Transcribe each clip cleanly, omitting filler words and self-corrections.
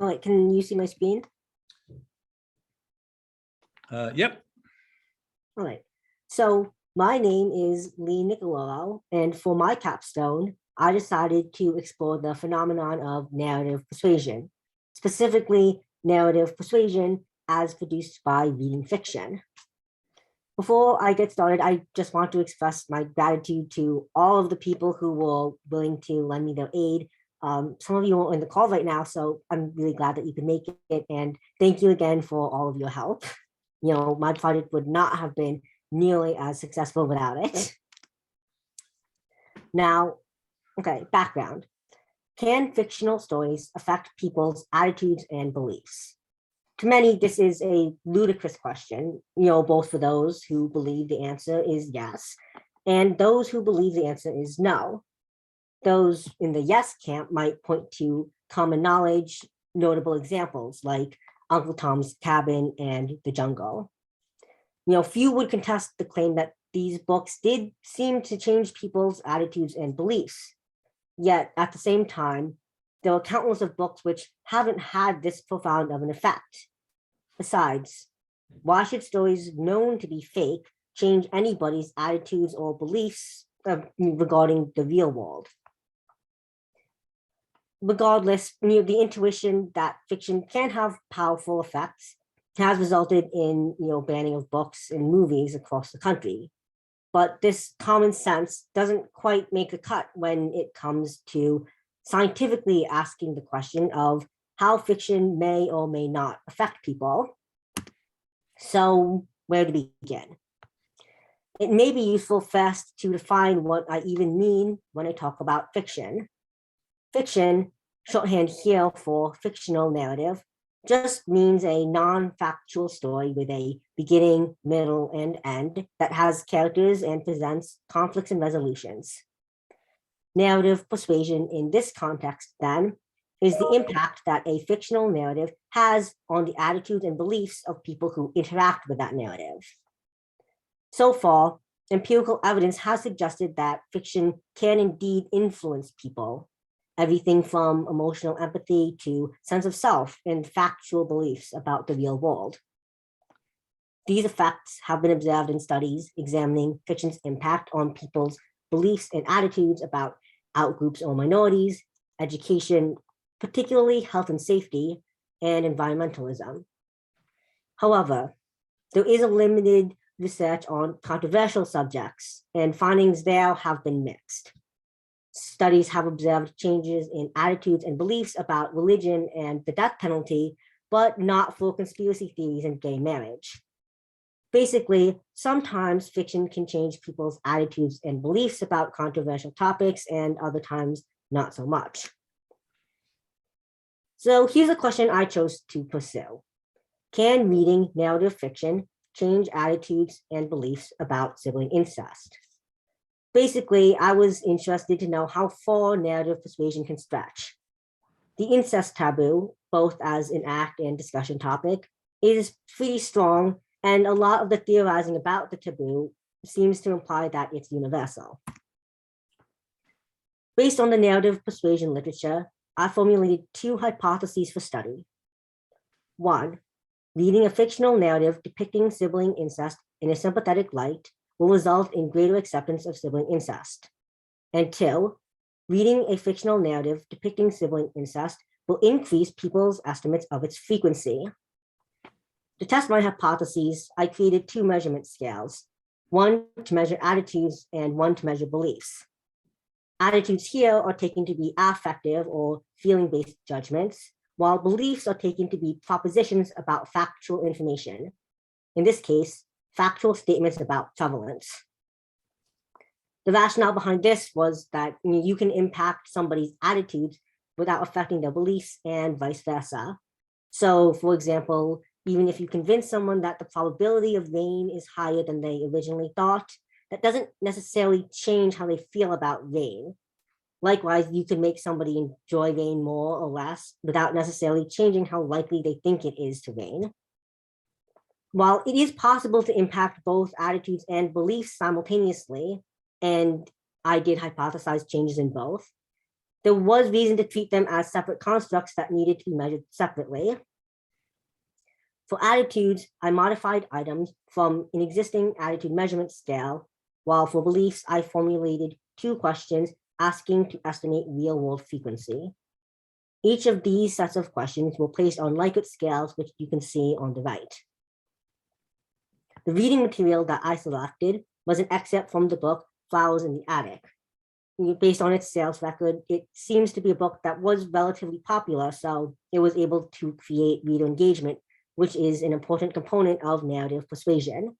All right, can you see my screen? Yep. All right. So my name is Nicoloro, and for my capstone, I decided to explore the phenomenon of narrative persuasion, specifically narrative persuasion as produced by reading fiction. Before I get started, I just want to express my gratitude to all of the people who were willing to lend me their aid. Some of you are on the call right now, so I'm really glad that you could make it. And thank you again for all of your help. You know, my project would not have been nearly as successful without it. Now, okay, background. Can fictional stories affect people's attitudes and beliefs? To many, this is a ludicrous question, you know, both for those who believe the answer is yes, and those who believe the answer is no. Those in the yes camp might point to common knowledge, notable examples like Uncle Tom's Cabin and The Jungle. You know, few would contest the claim that these books did seem to change people's attitudes and beliefs. Yet at the same time, there are countless of books which haven't had this profound of an effect. Besides, why should stories known to be fake change anybody's attitudes or beliefs regarding the real world? Regardless, you know, the intuition that fiction can have powerful effects has resulted in, you know, banning of books and movies across the country. But this common sense doesn't quite make a cut when it comes to scientifically asking the question of how fiction may or may not affect people. So where to begin? It may be useful first to define what I even mean when I talk about fiction. Fiction, shorthand here for fictional narrative, just means a non-factual story with a beginning, middle, and end that has characters and presents conflicts and resolutions. Narrative persuasion in this context, then, is the impact that a fictional narrative has on the attitudes and beliefs of people who interact with that narrative. So far, empirical evidence has suggested that fiction can indeed influence people, everything from emotional empathy to sense of self and factual beliefs about the real world. These effects have been observed in studies examining fiction's impact on people's beliefs and attitudes about outgroups or minorities, education, particularly health and safety, and environmentalism. However, there is a limited research on controversial subjects, and findings there have been mixed. Studies have observed changes in attitudes and beliefs about religion and the death penalty, but not for conspiracy theories and gay marriage. Basically, sometimes fiction can change people's attitudes and beliefs about controversial topics, and other times not so much. So here's a question I chose to pursue. Can reading narrative fiction change attitudes and beliefs about sibling incest? Basically, I was interested to know how far narrative persuasion can stretch. The incest taboo, both as an act and discussion topic, is pretty strong, and a lot of the theorizing about the taboo seems to imply that it's universal. Based on the narrative persuasion literature, I formulated two hypotheses for study. One, reading a fictional narrative depicting sibling incest in a sympathetic light will result in greater acceptance of sibling incest. And two, reading a fictional narrative depicting sibling incest will increase people's estimates of its frequency. To test my hypotheses, I created two measurement scales, one to measure attitudes and one to measure beliefs. Attitudes here are taken to be affective or feeling-based judgments, while beliefs are taken to be propositions about factual information. In this case, factual statements about prevalence. The rationale behind this was that you can impact somebody's attitudes without affecting their beliefs and vice versa. So, for example, even if you convince someone that the probability of rain is higher than they originally thought, that doesn't necessarily change how they feel about rain. Likewise, you can make somebody enjoy rain more or less without necessarily changing how likely they think it is to rain. While it is possible to impact both attitudes and beliefs simultaneously, and I did hypothesize changes in both, there was reason to treat them as separate constructs that needed to be measured separately. For attitudes, I modified items from an existing attitude measurement scale, while for beliefs, I formulated 2 questions asking to estimate real-world frequency. Each of these sets of questions were placed on Likert scales, which you can see on the right. The reading material that I selected was an excerpt from the book Flowers in the Attic. Based on its sales record, it seems to be a book that was relatively popular, so it was able to create reader engagement, which is an important component of narrative persuasion.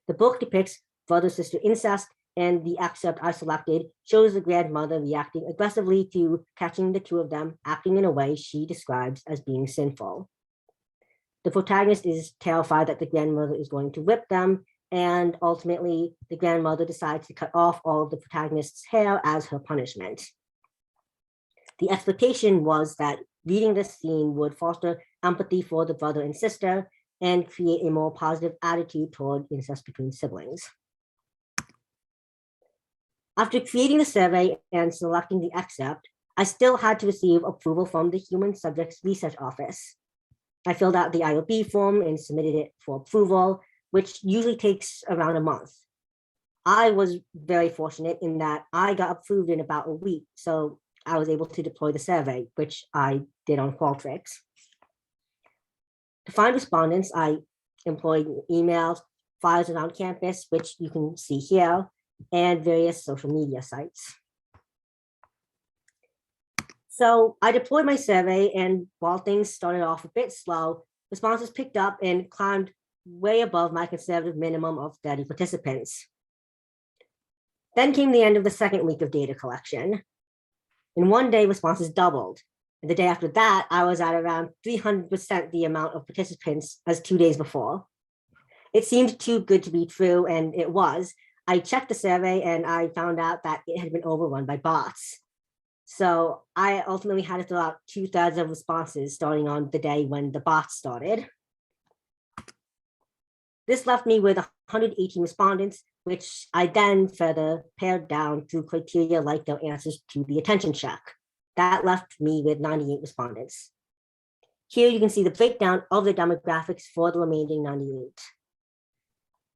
The book depicts brother-sister incest, and the excerpt I selected shows the grandmother reacting aggressively to catching the 2 of them acting in a way she describes as being sinful. The protagonist is terrified that the grandmother is going to whip them, and ultimately the grandmother decides to cut off all of the protagonist's hair as her punishment. The expectation was that reading this scene would foster empathy for the brother and sister and create a more positive attitude toward incest between siblings. After creating the survey and selecting the excerpt, I still had to receive approval from the Human Subjects Research Office. I filled out the IOB form and submitted it for approval, which usually takes around a month. I was very fortunate in that I got approved in about a week, so I was able to deploy the survey, which I did on Qualtrics. To find respondents, I employed emails, flyers around campus, which you can see here, and various social media sites. So I deployed my survey, and while things started off a bit slow, responses picked up and climbed way above my conservative minimum of 30 participants. Then came the end of the second week of data collection. In one day, responses doubled. And the day after that, I was at around 300% the amount of participants as 2 days before. It seemed too good to be true, and it was. I checked the survey and I found out that it had been overrun by bots. So I ultimately had to fill out 2/3 of responses starting on the day when the bots started. This left me with 118 respondents, which I then further pared down through criteria like their answers to the attention check. That left me with 98 respondents. Here you can see the breakdown of the demographics for the remaining 98.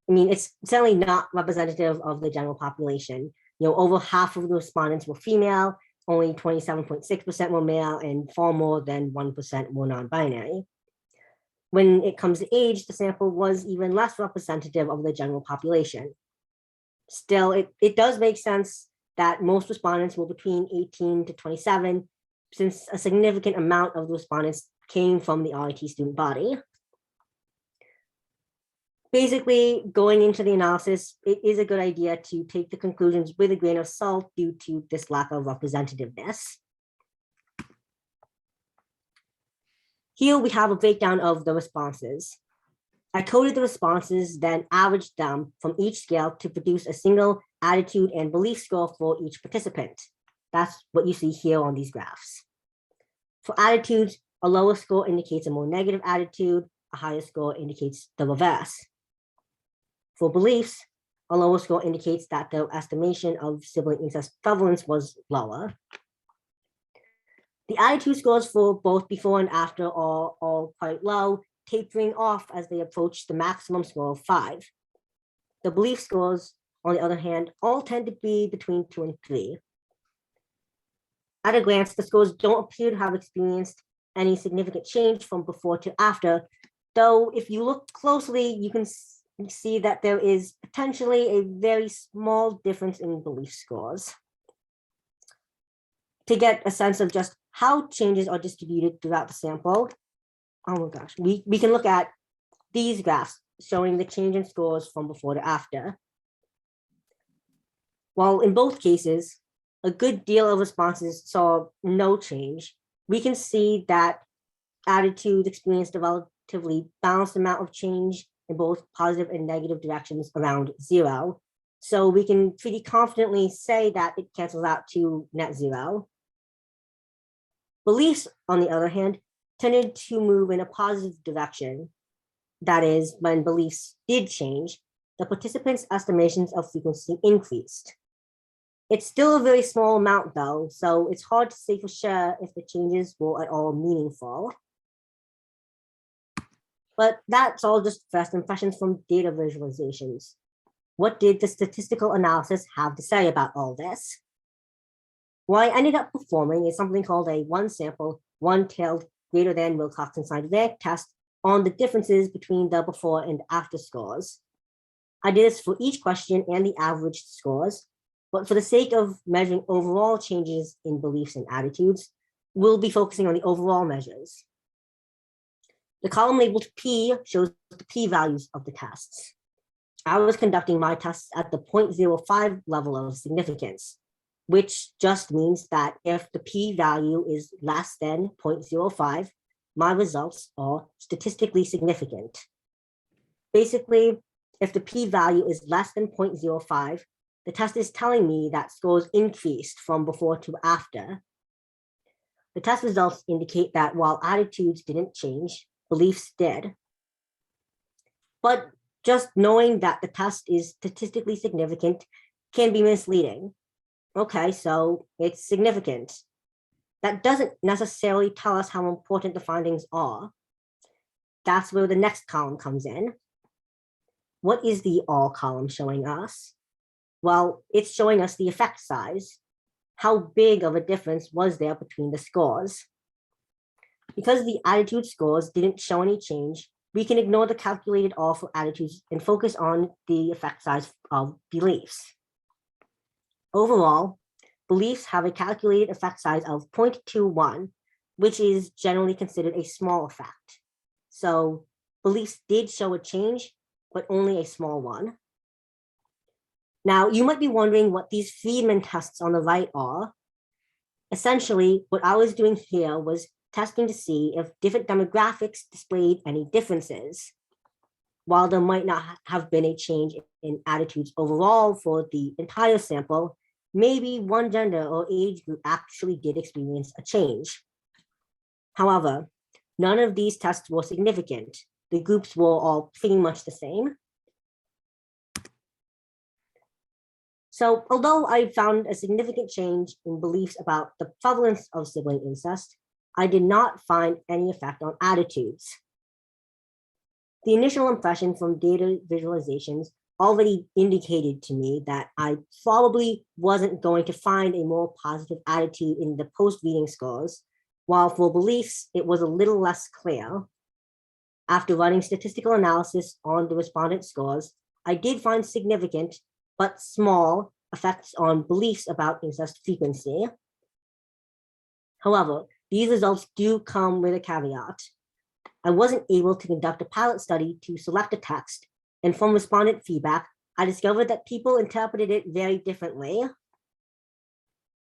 I mean, it's certainly not representative of the general population. Over half of the respondents were female, only 27.6% were male, and far more than 1% were non-binary. When it comes to age, the sample was even less representative of the general population. Still, it does make sense that most respondents were between 18 to 27, since a significant amount of the respondents came from the RIT student body. Basically, going into the analysis, it is a good idea to take the conclusions with a grain of salt due to this lack of representativeness. Here we have a breakdown of the responses. I coded the responses, then averaged them from each scale to produce a single attitude and belief score for each participant. That's what you see here on these graphs. For attitudes, a lower score indicates a more negative attitude, a higher score indicates the reverse. For beliefs, a lower score indicates that their estimation of sibling incest prevalence was lower. The attitude scores for both before and after are all quite low, tapering off as they approach the maximum score of 5. The belief scores, on the other hand, all tend to be between 2 and 3. At a glance, the scores don't appear to have experienced any significant change from before to after, though if you look closely, you can see that there is potentially a very small difference in belief scores. To get a sense of just how changes are distributed throughout the sample, oh my gosh, we can look at these graphs showing the change in scores from before to after. While in both cases, a good deal of responses saw no change, we can see that attitudes experienced a relatively balanced amount of change in both positive and negative directions around 0. So we can pretty confidently say that it cancels out to net 0. Beliefs, on the other hand, tended to move in a positive direction. That is, when beliefs did change, the participants' estimations of frequency increased. It's still a very small amount though, so it's hard to say for sure if the changes were at all meaningful. But that's all just first impressions from data visualizations. What did the statistical analysis have to say about all this? What I ended up performing is something called a one sample, one tailed greater than Wilcoxon scientific test on the differences between the before and after scores. I did this for each question and the average scores, but for the sake of measuring overall changes in beliefs and attitudes, we'll be focusing on the overall measures. The column labeled P shows the p-values of the tests. I was conducting my tests at the 0.05 level of significance, which just means that if the p-value is less than 0.05, my results are statistically significant. Basically, if the p-value is less than 0.05, the test is telling me that scores increased from before to after. The test results indicate that while attitudes didn't change, beliefs did. But just knowing that the test is statistically significant can be misleading. Okay, so it's significant. That doesn't necessarily tell us how important the findings are. That's where the next column comes in. What is the all column showing us? Well, it's showing us the effect size. How big of a difference was there between the scores? Because the attitude scores didn't show any change, we can ignore the calculated R for attitudes and focus on the effect size of beliefs. Overall, beliefs have a calculated effect size of 0.21, which is generally considered a small effect. So beliefs did show a change, but only a small one. Now, you might be wondering what these Friedman tests on the right are. Essentially, what I was doing here was testing to see if different demographics displayed any differences. While there might not have been a change in attitudes overall for the entire sample, maybe one gender or age group actually did experience a change. However, none of these tests were significant. The groups were all pretty much the same. So although I found a significant change in beliefs about the prevalence of sibling incest, I did not find any effect on attitudes. The initial impression from data visualizations already indicated to me that I probably wasn't going to find a more positive attitude in the post-reading scores, while for beliefs, it was a little less clear. After running statistical analysis on the respondent scores, I did find significant but small effects on beliefs about incest frequency. However, these results do come with a caveat. I wasn't able to conduct a pilot study to select a text, and from respondent feedback, I discovered that people interpreted it very differently.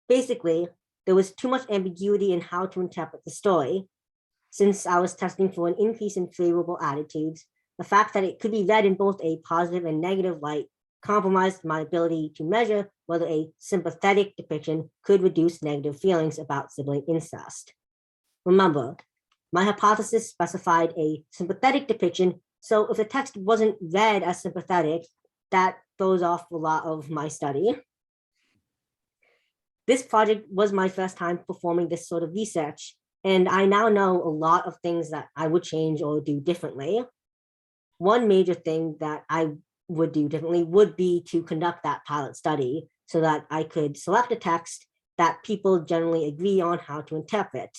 Basically, there was too much ambiguity in how to interpret the story. Since I was testing for an increase in favorable attitudes, the fact that it could be read in both a positive and negative light compromised my ability to measure whether a sympathetic depiction could reduce negative feelings about sibling incest. Remember, my hypothesis specified a sympathetic depiction, so if the text wasn't read as sympathetic, that throws off a lot of my study. This project was my first time performing this sort of research, and I now know a lot of things that I would change or do differently. One major thing that I would do differently would be to conduct that pilot study so that I could select a text that people generally agree on how to interpret.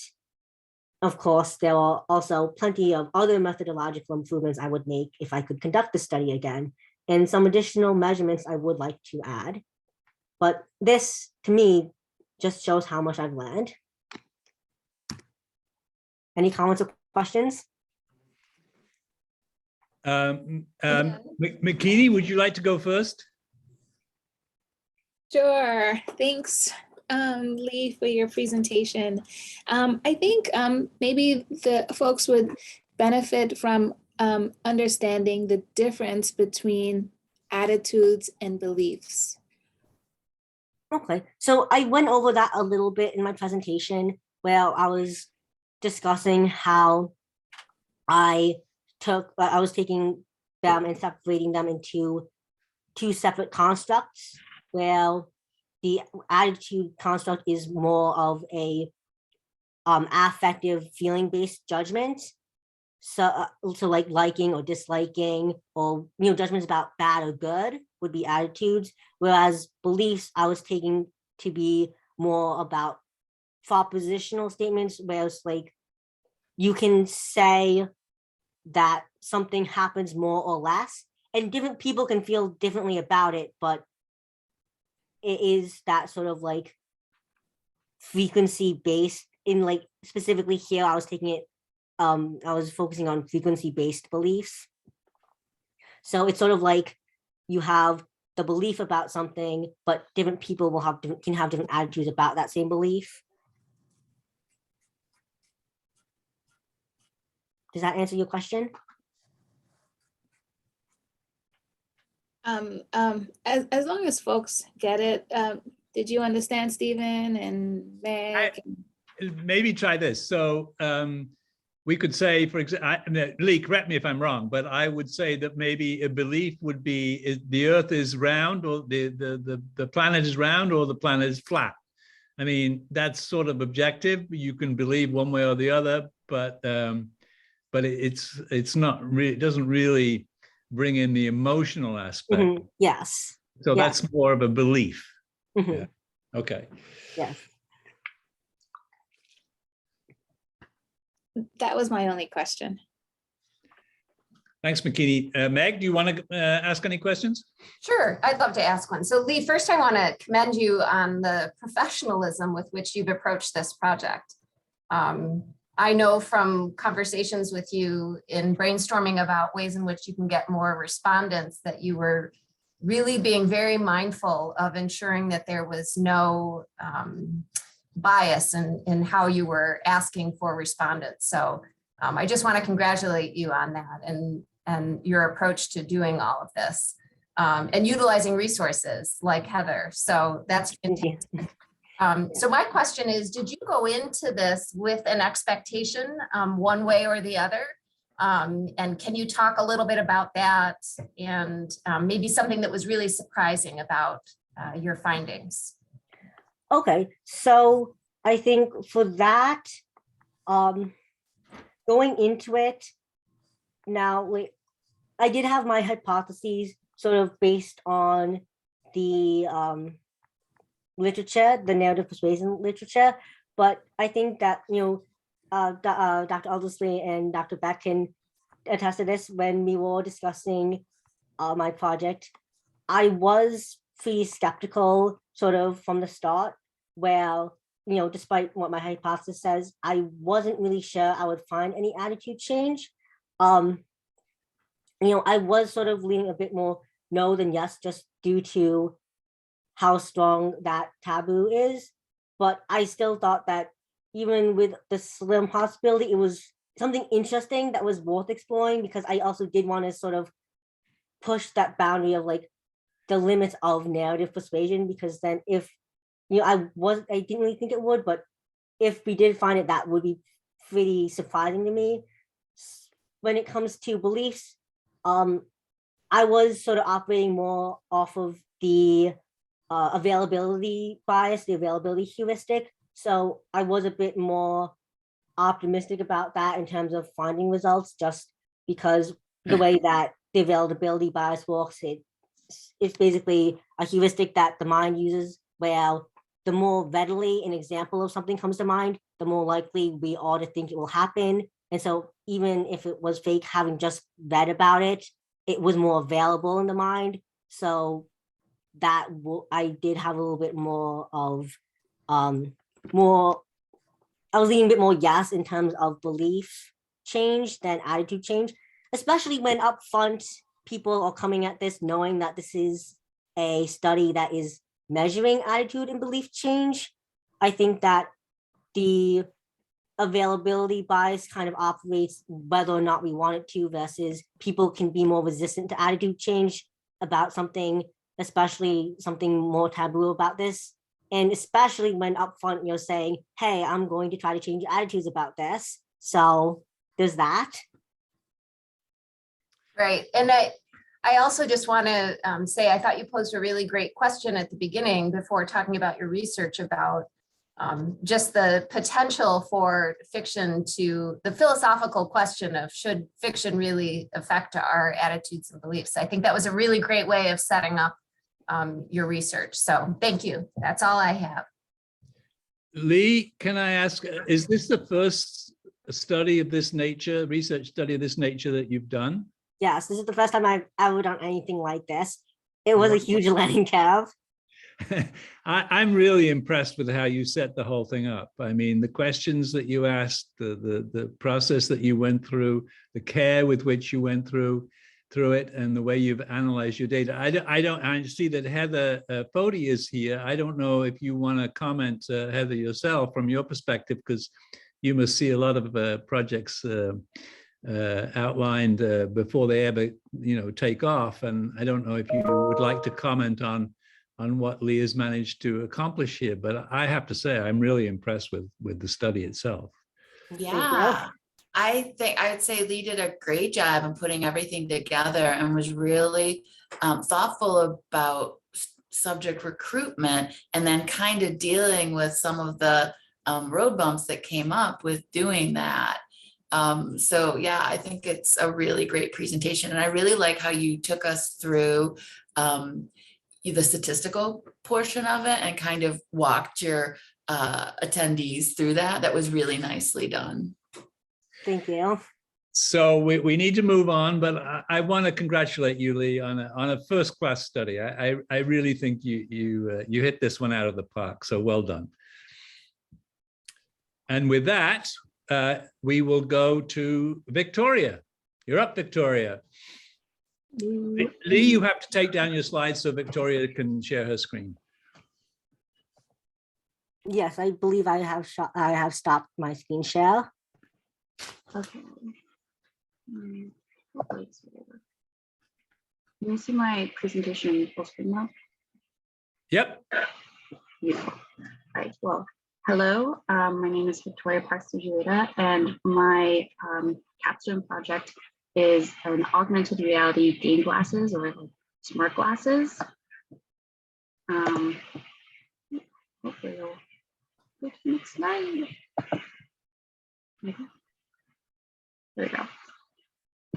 Of course, there are also plenty of other methodological improvements I would make if I could conduct the study again, and some additional measurements I would like to add. But this, to me, just shows how much I've learned. Any comments or questions? McKinney, would you like to go first? Sure. Thanks, Lee, for your presentation. I think maybe the folks would benefit from understanding the difference between attitudes and beliefs. Okay, so I went over that a little bit in my presentation where I was discussing how I was taking them and separating them into two separate constructs, where the attitude construct is more of a affective feeling based judgment. So like liking or disliking, or judgments about bad or good would be attitudes, whereas beliefs I was taking to be more about propositional statements, where it's like you can say that something happens more or less, and different people can feel differently about it, but it is that sort of like frequency based. In like specifically here, I was taking it, I was focusing on frequency based beliefs. So it's sort of like you have the belief about something, but different people can have different attitudes about that same belief. Does that answer your question? As long as folks get it, did you understand, Stephen and Meg? Maybe try this. So we could say, for example, Lee, correct me if I'm wrong, but I would say that maybe a belief would be the Earth is round, or the planet is round, or the planet is flat. I mean, that's sort of objective. You can believe one way or the other, but it's not really, it doesn't really bring in the emotional aspect. Mm-hmm. Yes. So yes. That's more of a belief. Mm-hmm. Yeah. Okay. Yes. That was my only question. Thanks, McKinney. Meg, do you want to ask any questions? Sure, I'd love to ask one. So Lee, first I want to commend you on the professionalism with which you've approached this project. I know from conversations with you in brainstorming about ways in which you can get more respondents that you were really being very mindful of ensuring that there was no bias in how you were asking for respondents. So I just want to congratulate you on that and your approach to doing all of this and utilizing resources like Heather. So that's fantastic. So my question is, did you go into this with an expectation one way or the other? And can you talk a little bit about that and maybe something that was really surprising about your findings? Okay, so I think for that, going into it now, like I did have my hypotheses sort of based on the literature, the narrative persuasion literature, but I think that Dr. Aldersley and Dr. Beck can attest to this. When we were discussing my project, I was pretty skeptical sort of from the start, where despite what my hypothesis says, I wasn't really sure I would find any attitude change. I was sort of leaning a bit more no than yes, just due to how strong that taboo is. But I still thought that even with the slim possibility, it was something interesting that was worth exploring, because I also did want to sort of push that boundary of like the limits of narrative persuasion, because then if I didn't really think it would, but if we did find it, that would be pretty surprising to me. When it comes to beliefs, I was sort of operating more off of the availability bias, the availability heuristic. So I was a bit more optimistic about that in terms of finding results, just because the way that the availability bias works, it's basically a heuristic that the mind uses, where the more readily an example of something comes to mind, the more likely we are to think it will happen. And so even if it was fake, having just read about it, it was more available in the mind. So that I did have a little bit more of I was leaning a bit more yes in terms of belief change than attitude change, especially when upfront people are coming at this knowing that this is a study that is measuring attitude and belief change. I think that the availability bias kind of operates whether or not we want it to, versus people can be more resistant to attitude change about something, especially something more taboo about this. And especially when upfront you're saying, hey, I'm going to try to change your attitudes about this. So there's that. Right. And I also just want to say, I thought you posed a really great question at the beginning before talking about your research about just the potential for fiction to, the philosophical question of should fiction really affect our attitudes and beliefs. I think that was a really great way of setting up your research. So thank you. That's all I have. Lee, can I ask, is this the first study of this nature, research study of this nature that you've done? Yes, this is the first time I've ever done anything like this. It was a huge learning curve. I'm really impressed with how you set the whole thing up. I mean, the questions that you asked, the process that you went through, the care with which you went through it, and the way you've analyzed your data. I see that Heather Foti is here. I don't know if you want to comment, Heather, yourself from your perspective, because you must see a lot of projects outlined before they ever, take off. And I don't know if you would like to comment on what Lee has managed to accomplish here, but I have to say I'm really impressed with the study itself. Yeah, I think I'd say Lee did a great job in putting everything together and was really thoughtful about subject recruitment, and then kind of dealing with some of the road bumps that came up with doing that. So yeah, I think it's a really great presentation, and I really like how you took us through the statistical portion of it and kind of walked your attendees through that. That was really nicely done. Thank you. So we need to move on, but I want to congratulate you, Lee, on a first-class study. I really think you hit this one out of the park. So well done. And with that, we will go to Victoria. You're up, Victoria. Lee, you have to take down your slides so Victoria can share her screen. Yes, I believe I have stopped my screen share. Okay. Can you see my presentation full screen now? Yep. Yeah. All right. Well, hello. My name is Victoria Ueda, and my capstone project is an augmented reality game glasses, or like smart glasses. Hopefully you'll go to the next slide. Okay. There we go.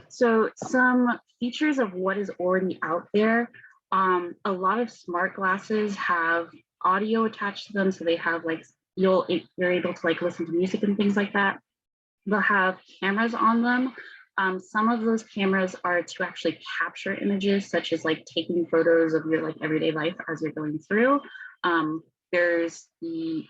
So some features of what is already out there. A lot of smart glasses have audio attached to them, so they have like you're able to like listen to music and things like that. They'll have cameras on them. Some of those cameras are to actually capture images, such as like taking photos of your like everyday life as you're going through. There's the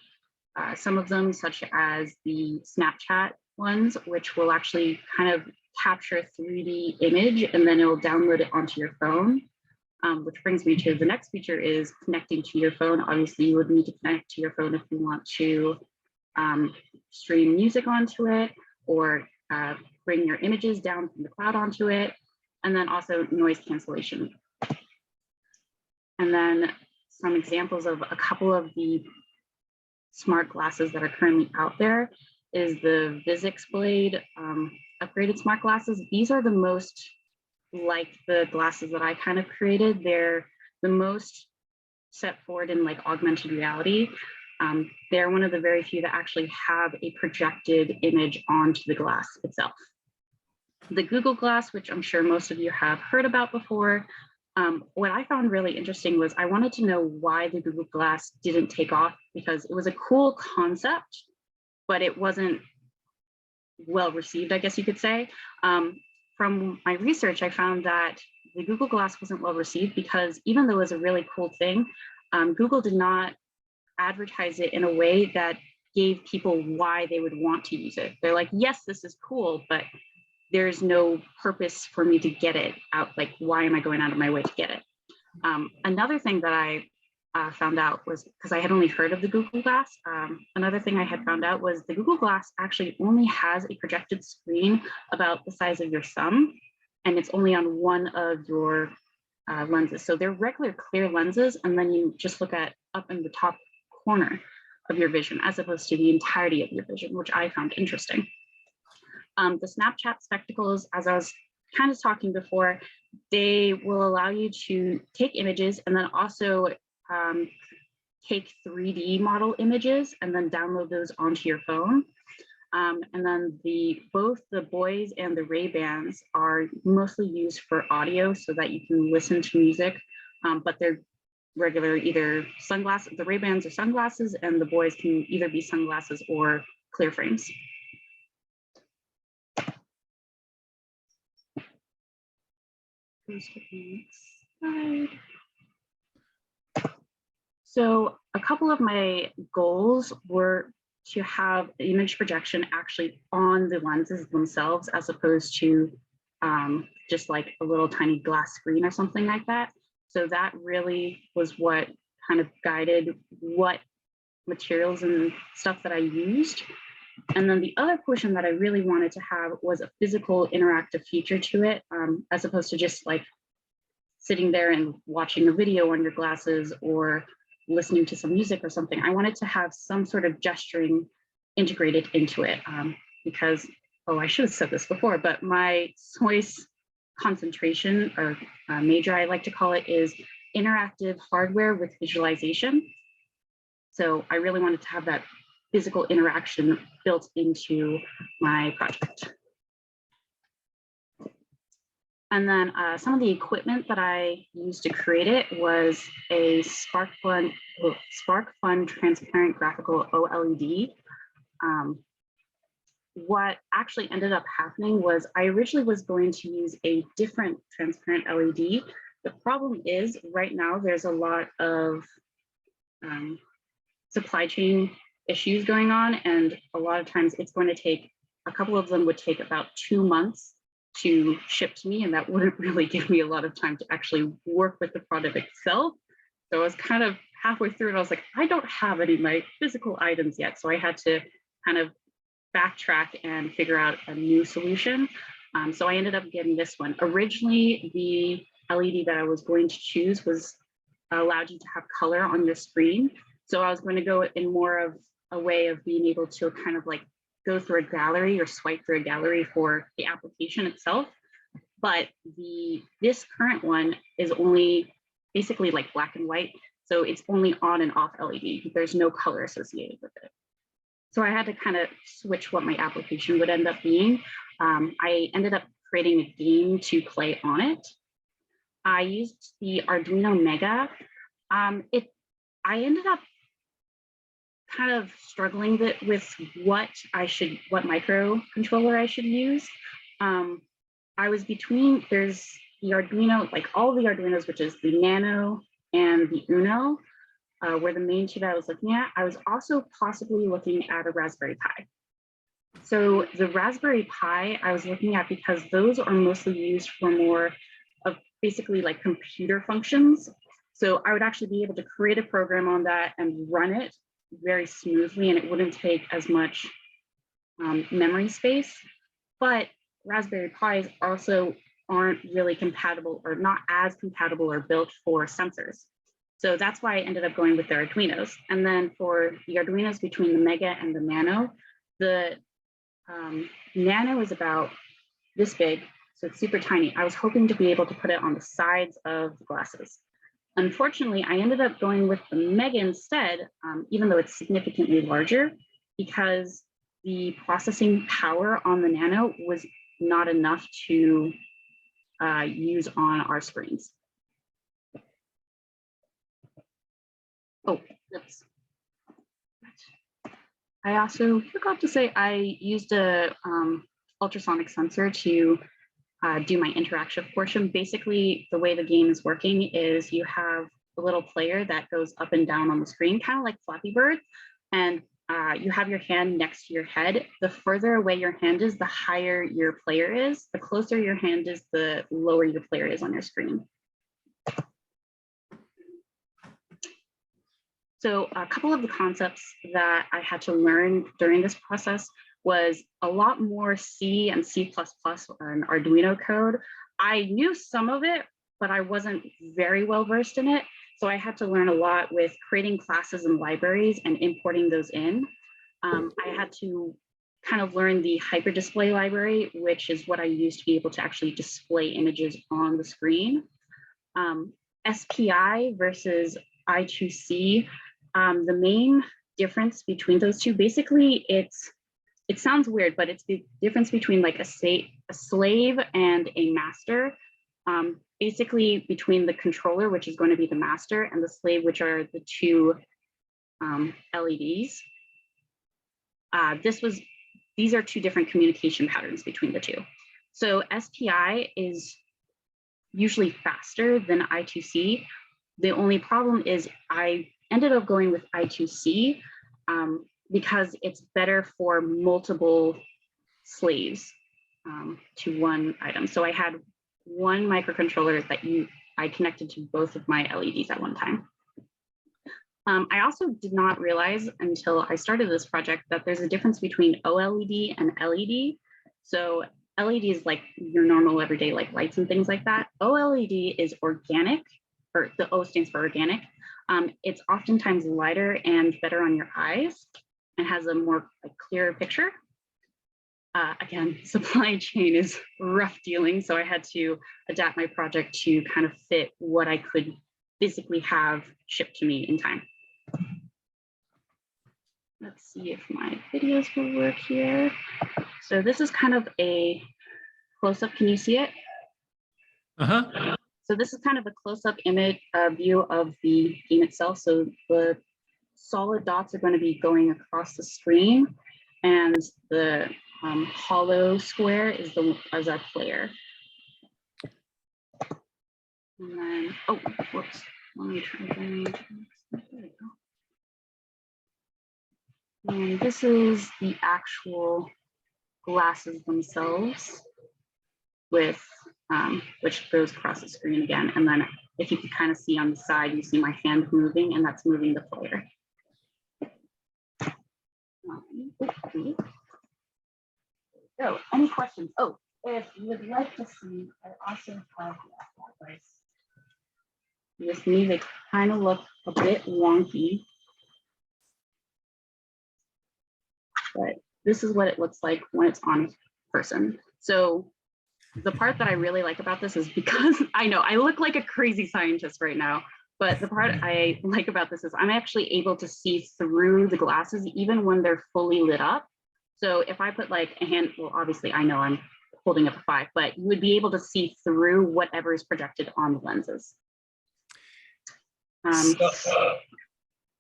some of them, such as the Snapchat ones, which will actually kind of capture 3D image and then it'll download it onto your phone. Which brings me to the next feature is connecting to your phone. Obviously, you would need to connect to your phone if you want to stream music onto it, or bring your images down from the cloud onto it, and then also noise cancellation. And then some examples of a couple of the smart glasses that are currently out there is the Vuzix Blade upgraded smart glasses. These are the most like the glasses that I kind of created. They're the most set forward in like augmented reality. They're one of the very few that actually have a projected image onto the glass itself. The Google Glass, which I'm sure most of you have heard about before, what I found really interesting was I wanted to know why the Google Glass didn't take off, because it was a cool concept, but it wasn't well received, I guess you could say. From my research, I found that the Google Glass wasn't well received because even though it was a really cool thing, Google did not advertise it in a way that gave people why they would want to use it. They're like, yes, this is cool, but there's no purpose for me to get it out. Like, why am I going out of my way to get it? Another thing that I found out was, because I had only heard of the Google Glass, another thing I had found out was the Google Glass actually only has a projected screen about the size of your thumb, and it's only on one of your lenses. So they're regular clear lenses, and then you just look at up in the top corner of your vision, as opposed to the entirety of your vision, which I found interesting. The Snapchat spectacles, as I was kind of talking before, they will allow you to take images and then also take 3D model images and then download those onto your phone. And then both the Boys and the Ray-Bans are mostly used for audio so that you can listen to music, but they're regular either sunglasses. The Ray-Bans are sunglasses and the Boys can either be sunglasses or clear frames. So a couple of my goals were to have image projection actually on the lenses themselves, as opposed to just like a little tiny glass screen or something like that. So that really was what kind of guided what materials and stuff that I used. And then the other portion that I really wanted to have was a physical interactive feature to it, as opposed to just like sitting there and watching a video on your glasses or listening to some music or something. I wanted to have some sort of gesturing integrated into it because, oh, I should have said this before, but my choice concentration or major, I like to call it, is interactive hardware with visualization. So I really wanted to have that physical interaction built into my project. And then some of the equipment that I used to create it was a SparkFun transparent graphical OLED. What actually ended up happening was I originally was going to use a different transparent LED. The problem is right now there's a lot of supply chain issues going on, and a lot of times it's going to take, a couple of them would take about 2 months to ship to me, and that wouldn't really give me a lot of time to actually work with the product itself. So I was kind of halfway through and I was like, I don't have any of my physical items yet. So I had to kind of backtrack and figure out a new solution. So I ended up getting this one. Originally, the LED that I was going to choose was allowed you to have color on your screen. So I was going to go in more of a way of being able to kind of like go through a gallery or swipe through a gallery for the application itself. But this current one is only basically like black and white. So it's only on and off LED. There's no color associated with it. So I had to kind of switch what my application would end up being. I ended up creating a game to play on it. I used the Arduino Mega. I ended up kind of struggling with what microcontroller I should use. I was between, there's the Arduino, like all the Arduinos, which is the Nano and the Uno, were the main two that I was looking at. I was also possibly looking at a Raspberry Pi. So the Raspberry Pi I was looking at because those are mostly used for more of basically like computer functions. So I would actually be able to create a program on that and run it very smoothly, and it wouldn't take as much memory space. But Raspberry Pis also aren't really compatible, or not as compatible or built for sensors. So that's why I ended up going with the Arduinos. And then for the Arduinos between the Mega and the Nano, the Nano is about this big, so it's super tiny. I was hoping to be able to put it on the sides of the glasses. Unfortunately, I ended up going with the Mega instead, even though it's significantly larger, because the processing power on the Nano was not enough to use on our screens. Oh, oops. I also forgot to say I used a ultrasonic sensor to do my interaction portion. Basically, the way the game is working is you have a little player that goes up and down on the screen, kind of like Flappy Bird, and you have your hand next to your head. The further away your hand is, the higher your player is. The closer your hand is, the lower your player is on your screen. So a couple of the concepts that I had to learn during this process was a lot more C and C++ and Arduino code. I knew some of it, but I wasn't very well versed in it. So I had to learn a lot with creating classes and libraries and importing those in. I had to kind of learned the hyper display library, which is what I use to be able to actually display images on the screen. SPI versus I2C, the main difference between those two, basically it sounds weird, but it's the difference between like a slave and a master. Basically between the controller, which is going to be the master, and the slave, which are the two LEDs. These are two different communication patterns between the two. So SPI is usually faster than I2C. The only problem is I ended up going with I2C because it's better for multiple slaves to one item. So I had one microcontroller that I connected to both of my LEDs at one time. I also did not realize until I started this project that there's a difference between OLED and LED. So LED is like your normal everyday like lights and things like that. OLED is organic, or the O stands for organic. It's oftentimes lighter and better on your eyes and has a more clearer picture. Again, supply chain is rough dealing, so I had to adapt my project to kind of fit what I could physically have shipped to me in time. Let's see if my videos will work here. So this is kind of a close-up. Can you see it? Uh-huh. So this is kind of a close-up image view of the game itself. So the solid dots are going to be going across the screen, and the hollow square is our player. And then, oh, whoops. Let me try again. There we go. And this is the actual glasses themselves, with which goes across the screen again. And then if you can kind of see on the side, you see my hand moving, and that's moving the player. So any questions? Oh, if you would like to see, I also have this music kind of look a bit wonky, but this is what it looks like when it's on person. So the part that I really like about this is, because I know I look like a crazy scientist right now, but the part I like about this is I'm actually able to see through the glasses even when they're fully lit up. So if I put like a hand, well, obviously I know I'm holding up a 5, but you would be able to see through whatever is projected on the lenses.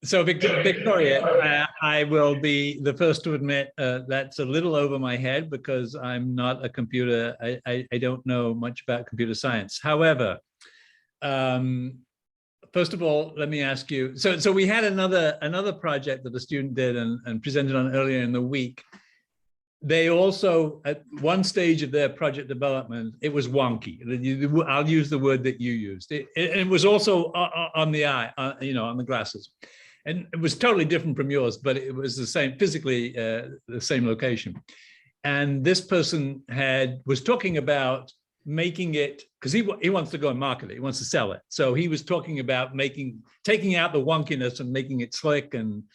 So Victoria, I will be the first to admit that's a little over my head because I'm not a computer. I don't know much about computer science. However, first of all, let me ask you. So we had another project that a student did and presented on earlier in the week. They also, at one stage of their project development, it was wonky. I'll use the word that you used. It was also on the eye, on the glasses. And it was totally different from yours, but it was the same, physically the same location. And this person was talking about making it, because he wants to go and market it, he wants to sell it. So he was talking about taking out the wonkiness and making it slick and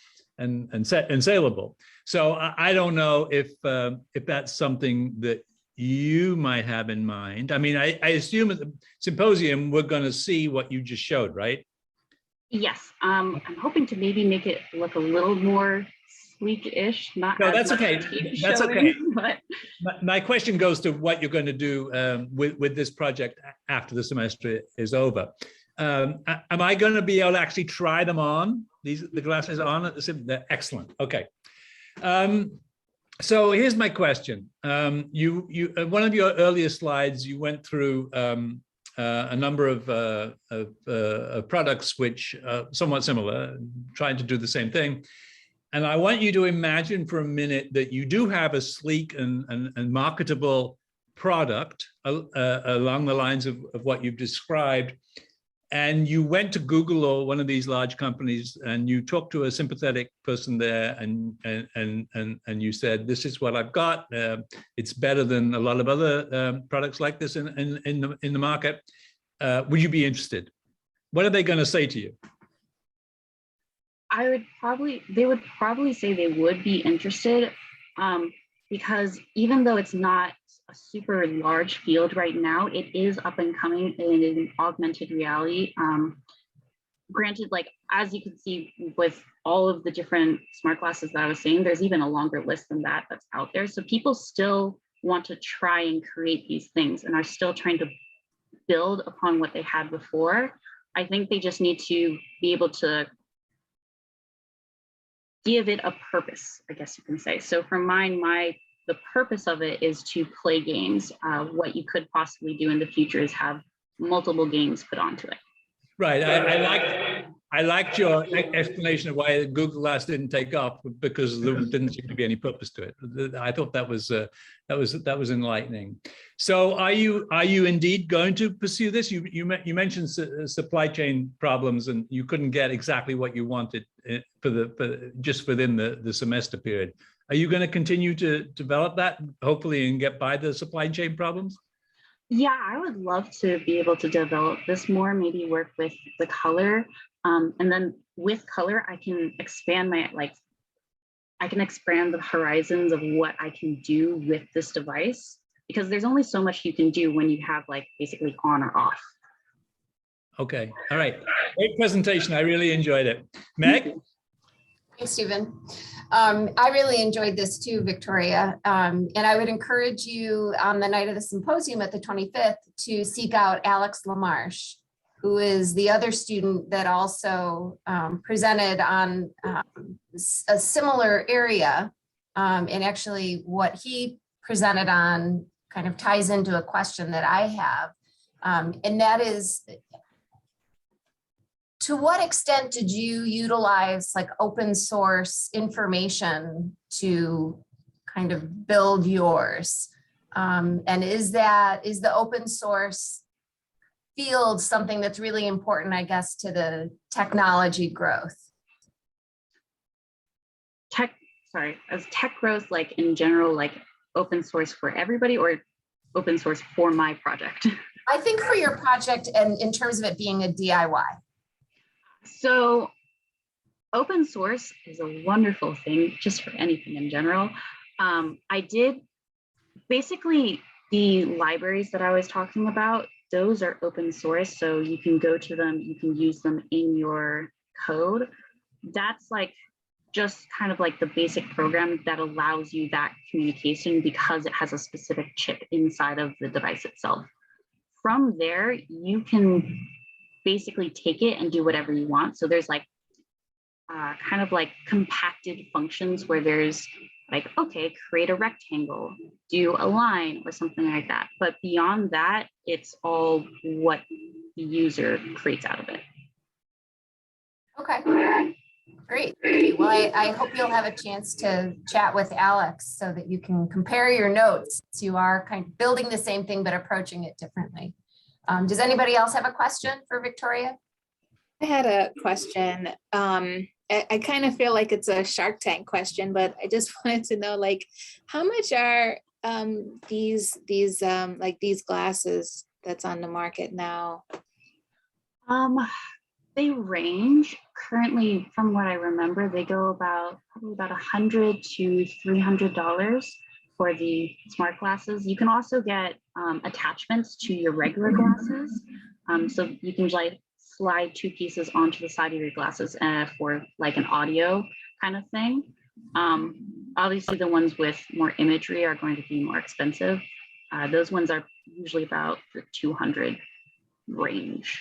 saleable. So I don't know if that's something that you might have in mind. I mean, I assume at the symposium we're going to see what you just showed, right? Yes, I'm hoping to maybe make it look a little more sleek-ish. No, that's okay. That's okay. But my question goes to what you're going to do with this project after the semester is over. Am I going to be able to actually try them on? The glasses on at the sim? Excellent. Okay. So here's my question. You one of your earlier slides, you went through a number of products which are somewhat similar, trying to do the same thing. And I want you to imagine for a minute that you do have a sleek and marketable product along the lines of what you've described. And you went to Google or one of these large companies and you talked to a sympathetic person there and you said, this is what I've got. It's better than a lot of other products like this in the market. Would you be interested? What are they going to say to you? they would probably say they would be interested. because even though it's not a super large field right now, it is up and coming in augmented reality. Granted, like, as you can see with all of the different smart glasses that I was saying, there's even a longer list than that that's out there. So people still want to try and create these things and are still trying to build upon what they had before. I think they just need to be able to give it a purpose, I guess you can say. So for mine, the purpose of it is to play games. What you could possibly do in the future is have multiple games put onto it. Right. I liked your explanation of why Google Glass didn't take off, because there didn't seem to be any purpose to it. I thought that was enlightening. So are you indeed going to pursue this? You mentioned supply chain problems, and you couldn't get exactly what you wanted just within the semester period. Are you going to continue to develop that, hopefully, and get by the supply chain problems? Yeah, I would love to be able to develop this more, maybe work with the color. And then with color, I can expand the horizons of what I can do with this device, because there's only so much you can do when you have like basically on or off. Okay, all right. Great presentation. I really enjoyed it. Meg? Thanks, Stephen. I really enjoyed this too, Victoria. And I would encourage you on the night of the symposium at the 25th to seek out Alex LaMarche, who is the other student that also presented on a similar area. And actually what he presented on kind of ties into a question that I have. And that is, to what extent did you utilize like open source information to kind of build yours? And is the open source field something that's really important, I guess, to the technology growth? As tech growth, like in general, like open source for everybody, or open source for my project? I think for your project, and in terms of it being a DIY. So open source is a wonderful thing just for anything in general. I did basically, the libraries that I was talking about, those are open source. So you can go to them, you can use them in your code. That's like just kind of like the basic program that allows you that communication because it has a specific chip inside of the device itself. From there, you can basically take it and do whatever you want. So there's like kind of like compacted functions where there's like, okay, create a rectangle, do a line or something like that. But beyond that, it's all what the user creates out of it. Okay, great. Well, I hope you'll have a chance to chat with Alex so that you can compare your notes. You are kind of building the same thing, but approaching it differently. Does anybody else have a question for Victoria? I had a question. I kind of feel like it's a Shark Tank question, but I just wanted to know, like, how much are these glasses that's on the market now? They range. Currently, from what I remember, they go probably about $100 to $300 for the smart glasses. You can also get attachments to your regular glasses. So you can like slide two pieces onto the side of your glasses for like an audio kind of thing. Obviously the ones with more imagery are going to be more expensive. Those ones are usually about the 200 range.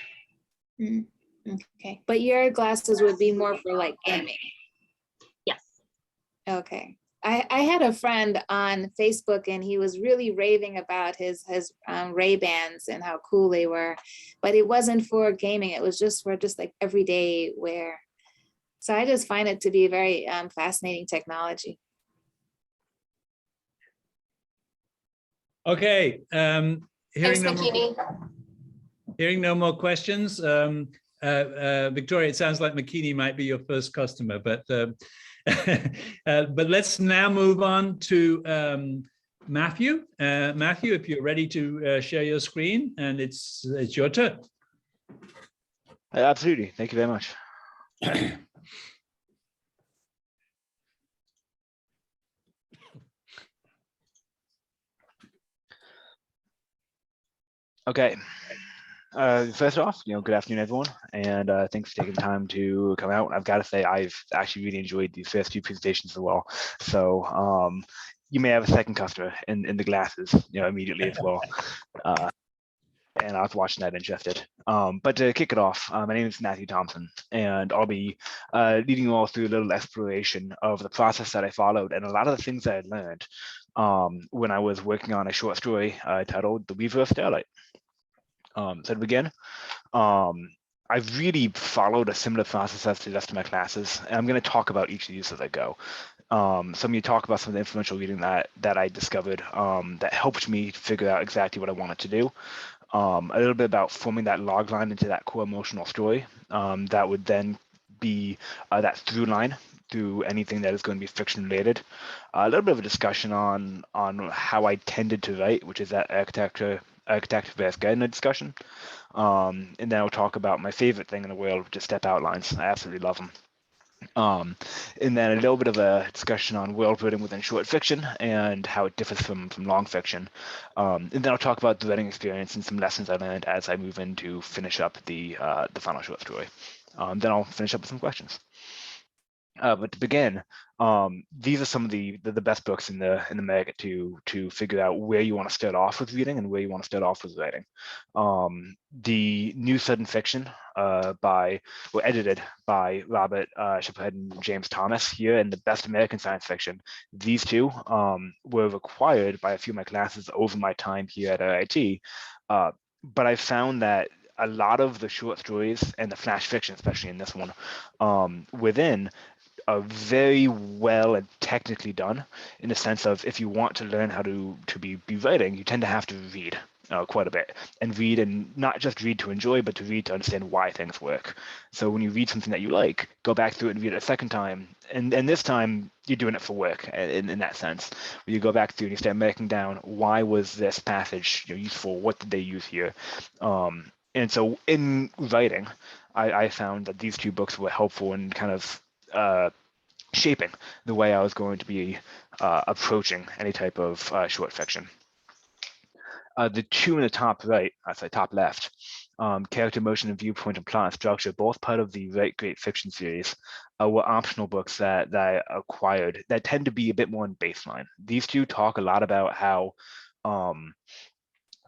Okay, but your glasses would be more for like gaming. Yes. Okay. I had a friend on Facebook and he was really raving about his Ray-Bans and how cool they were, but it wasn't for gaming. It was just for like everyday wear. So I just find it to be very fascinating technology. Okay. Thanks, Hearing no more questions. Victoria, it sounds like McKinney might be your first customer, but but let's now move on to Matthew. Matthew, if you're ready to share your screen, and it's your turn. Absolutely. Thank you very much. Okay. First off, good afternoon, everyone, and thanks for taking time to come out. I've got to say, I've actually really enjoyed these first two presentations as well. So you may have a second customer in the glasses, immediately as well. And I was watching that interested. But to kick it off, my name is Matthew Thompson, and I'll be leading you all through a little exploration of the process that I followed and a lot of the things that I learned when I was working on a short story titled "The Weaver of Starlight." So to begin, I've really followed a similar process as to the rest of my classes, and I'm going to talk about each of these as I go. So I'm going to talk about some of the influential reading that I discovered that helped me figure out exactly what I wanted to do. A little bit about forming that log line into that core emotional story that would then be that through line through anything that is going to be fiction related. A little bit of a discussion on how I tended to write, which is that architecture versus Gardner discussion. And then I'll talk about my favorite thing in the world, which is step outlines. I absolutely love them. And then a little bit of a discussion on world building within short fiction and how it differs from long fiction. And then I'll talk about the writing experience and some lessons I learned as I move in to finish up the final short story. Then I'll finish up with some questions. But to begin, these are some of the best books in the market to figure out where you want to start off with reading and where you want to start off with writing. The New Sudden Fiction edited by Robert Shepard and James Thomas here, and the Best American Science Fiction. These two were required by a few of my classes over my time here at RIT, but I found that a lot of the short stories and the flash fiction, especially in this one, within are very well and technically done, in the sense of if you want to learn how to be writing, you tend to have to read quite a bit, and read, and not just read to enjoy, but to read to understand why things work. So when you read something that you like, go back through it and read it a second time, and this time you're doing it for work in that sense. Where you go back through and you start marking down, why was this passage useful? What did they use here? And so in writing, I found that these two books were helpful in kind of shaping the way I was going to be approaching any type of short fiction. The two in the top right, top left, Character, Motion, and Viewpoint, and Plot and Structure, both part of the Write Great Fiction series, were optional books that I acquired that tend to be a bit more in baseline. These two talk a lot about how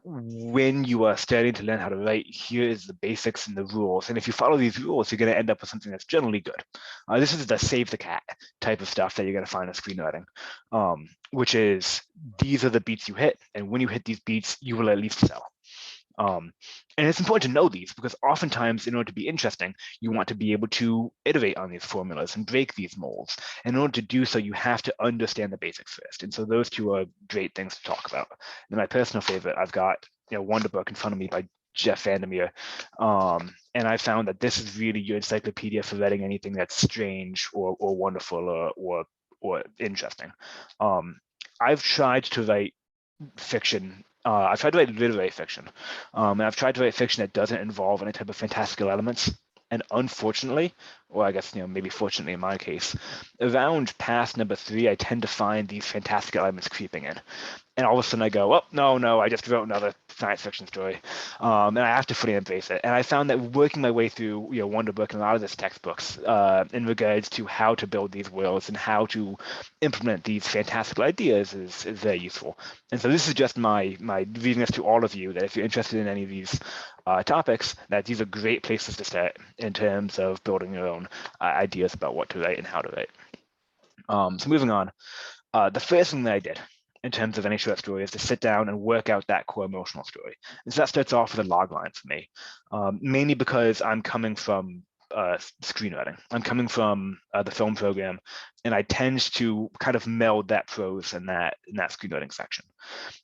when you are starting to learn how to write, here is the basics and the rules. And if you follow these rules, you're going to end up with something that's generally good. This is the save the cat type of stuff that you're going to find in screenwriting, which is these are the beats you hit. And when you hit these beats, you will at least sell. And it's important to know these because oftentimes, in order to be interesting, you want to be able to iterate on these formulas and break these molds. And in order to do so, you have to understand the basics first. And so those two are great things to talk about. And my personal favorite, I've got Wonder Book in front of me by Jeff Vandermeer. And I found that this is really your encyclopedia for writing anything that's strange or wonderful or interesting. I've tried to write fiction. I've tried to write literary fiction, and I've tried to write fiction that doesn't involve any type of fantastical elements. And unfortunately, or I guess maybe fortunately in my case, around pass number 3, I tend to find these fantastical elements creeping in. And all of a sudden I go, oh, no, I just wrote another science fiction story. And I have to fully embrace it. And I found that working my way through Wonder Book and a lot of these textbooks in regards to how to build these worlds and how to implement these fantastical ideas is very useful. And so this is just my reading this to all of you, that if you're interested in any of these topics, that these are great places to start in terms of building your own ideas about what to write and how to write. So moving on, the first thing that I did in terms of any short story is to sit down and work out that core emotional story. And so that starts off with a log line for me, mainly because I'm coming from screenwriting. I'm coming from the film program, and I tend to kind of meld that prose and that screenwriting section.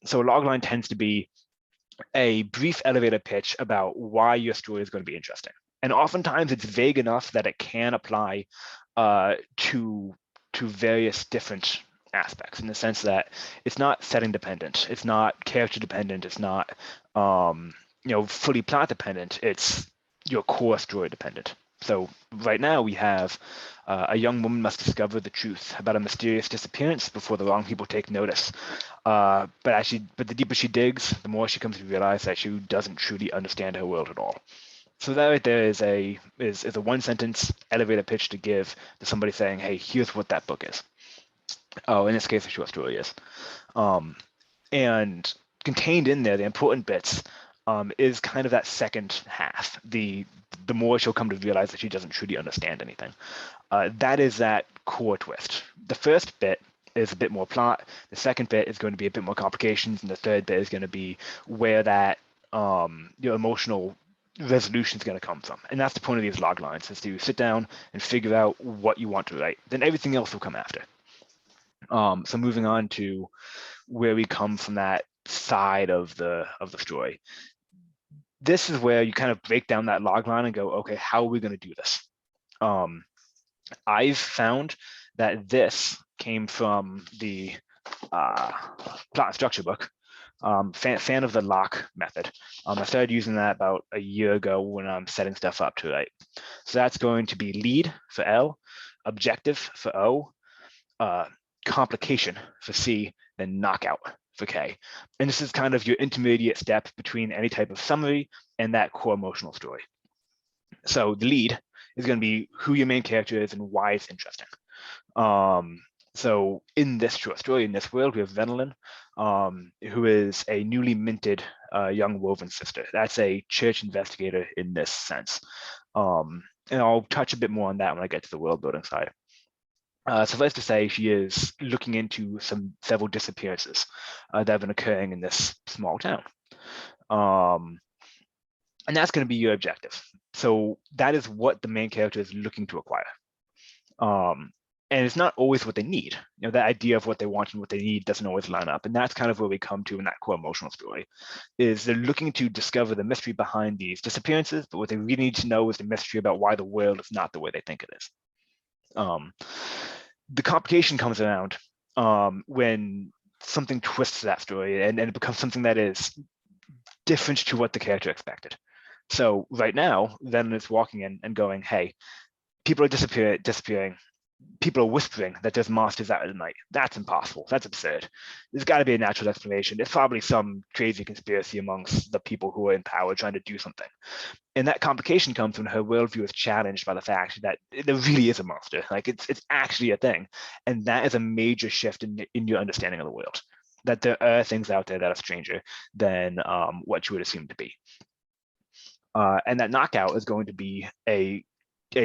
So a log line tends to be a brief elevator pitch about why your story is going to be interesting. And oftentimes it's vague enough that it can apply to various different aspects, in the sense that it's not setting dependent, it's not character dependent, it's not fully plot dependent, it's your core story dependent. So right now we have a young woman must discover the truth about a mysterious disappearance before the wrong people take notice. But the deeper she digs, the more she comes to realize that she doesn't truly understand her world at all. So that right there is a one sentence elevator pitch to give to somebody saying, hey, here's what that book is. Oh, in this case, a short story is. And contained in there, the important bits is kind of that second half. The more she'll come to realize that she doesn't truly understand anything. That is that core twist. The first bit is a bit more plot. The second bit is going to be a bit more complications, and the third bit is going to be where that emotional resolution is going to come from. And that's the point of these log lines, is to sit down and figure out what you want to write. Then everything else will come after. So moving on to where we come from that side of the story. This is where you kind of break down that log line and go, okay, how are we going to do this? I've found that this came from the plot and structure book. Fan of the lock method. I started using that about a year ago when I'm setting stuff up to write. So that's going to be lead for L, objective for O, complication for C, then knockout for K. And this is kind of your intermediate step between any type of summary and that core emotional story. So the lead is going to be who your main character is and why it's interesting. So in this short story, in this world, we have Venelin, who is a newly minted young woven sister. That's a church investigator in this sense. And I'll touch a bit more on that when I get to the world building side. Suffice to say, she is looking into several disappearances that have been occurring in this small town. And that's going to be your objective. So that is what the main character is looking to acquire. And it's not always what they need. You know, that idea of what they want and what they need doesn't always line up. And that's kind of where we come to in that core emotional story, is they're looking to discover the mystery behind these disappearances, but what they really need to know is the mystery about why the world is not the way they think it is. The complication comes around when something twists that story and it becomes something that is different to what the character expected. So right now, then it's walking in and going, hey, people are disappearing. People are whispering that there's monsters out at night. That's impossible. That's absurd. There's got to be a natural explanation. There's probably some crazy conspiracy amongst the people who are in power trying to do something. And that complication comes when her worldview is challenged by the fact that there really is a monster. Like it's actually a thing. And that is a major shift in your understanding of the world, that there are things out there that are stranger than what you would assume to be. And that knockout is going to be a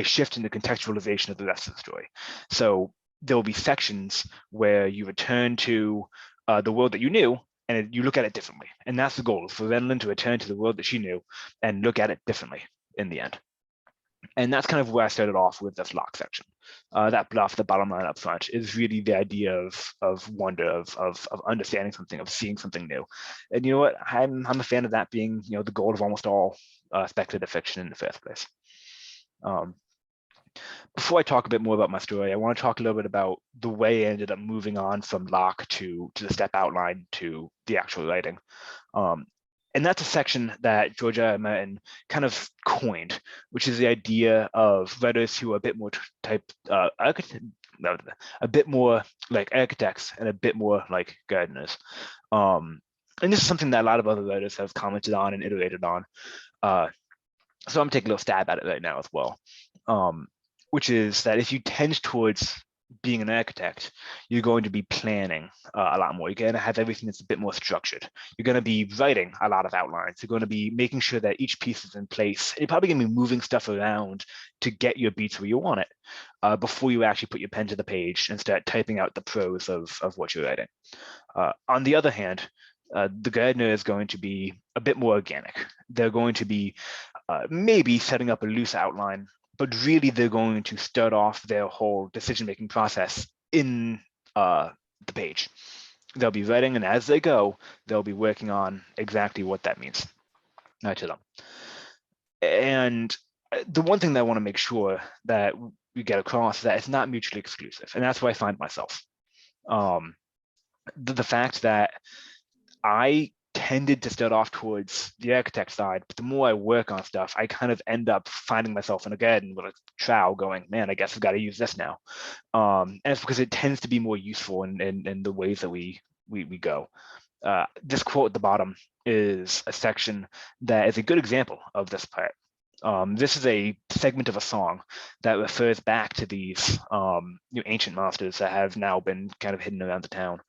shift in the contextualization of the rest of the story. So there will be sections where you return to the world that you knew and you look at it differently. And that's the goal, for Venelin to return to the world that she knew and look at it differently in the end. And that's kind of where I started off with this lock section. That bluff, the bottom line up front, is really the idea of wonder, of understanding something, of seeing something new. And you know what? I'm a fan of that being, you know, the goal of almost all speculative fiction in the first place. Before I talk a bit more about my story, I want to talk a little bit about the way I ended up moving on from lock to the step outline to the actual writing. And that's a section that Georgia Martin kind of coined, which is the idea of writers who are a bit more a bit more like architects and a bit more like gardeners. And this is something that a lot of other writers have commented on and iterated on. So I'm taking a little stab at it right now as well, which is that if you tend towards being an architect, you're going to be planning a lot more. You're going to have everything that's a bit more structured. You're going to be writing a lot of outlines. You're going to be making sure that each piece is in place. You're probably going to be moving stuff around to get your beats where you want it before you actually put your pen to the page and start typing out the prose of what you're writing. On the other hand, the gardener is going to be a bit more organic. They're going to be maybe setting up a loose outline, but really they're going to start off their whole decision-making process in the page. They'll be writing, and as they go, they'll be working on exactly what that means to them. And the one thing that I want to make sure that we get across is that it's not mutually exclusive, and that's where I find myself. The fact that I tended to start off towards the architect side, but the more I work on stuff, I kind of end up finding myself in a garden with a trowel going, man, I guess I've got to use this now. And it's because it tends to be more useful in the ways that we go. This quote at the bottom is a section that is a good example of this part. This is a segment of a song that refers back to these ancient monsters that have now been kind of hidden around the town.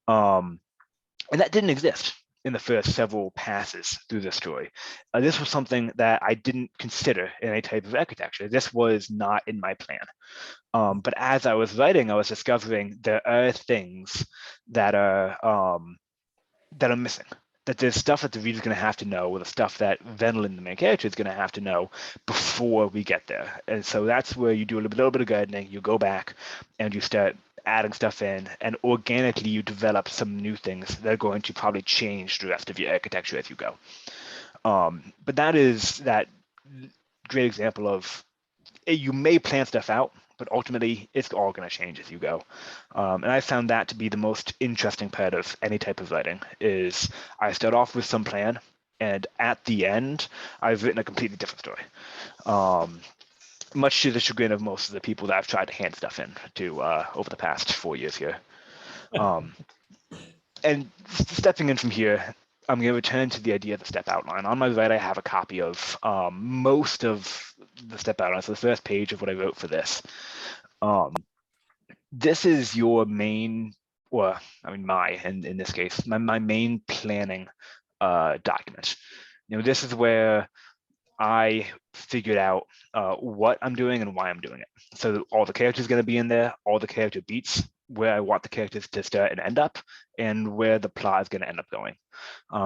And that didn't exist in the first several passes through the story. This was something that I didn't consider in a type of architecture. This was not in my plan. But as I was writing, I was discovering there are things that are missing. That there's stuff that the reader's going to have to know, or the stuff that Venlin, the main character, is going to have to know before we get there. And so that's where you do a little bit of gardening. You go back and you start adding stuff in, and organically you develop some new things that are going to probably change the rest of your architecture as you go. But that is that great example of you may plan stuff out, but ultimately it's all going to change as you go. And I found that to be the most interesting part of any type of writing is I start off with some plan, and at the end, I've written a completely different story. Much to the chagrin of most of the people that I've tried to hand stuff in to over the past 4 years here. And stepping in from here, I'm going to return to the idea of the step outline. On my right, I have a copy of most of the step outline. So the first page of what I wrote for this. This is your main, or I mean in this case, my main planning document. This is where I figured out what I'm doing and why I'm doing it. So all the characters are going to be in there, all the character beats, where I want the characters to start and end up, and where the plot is going to end up going.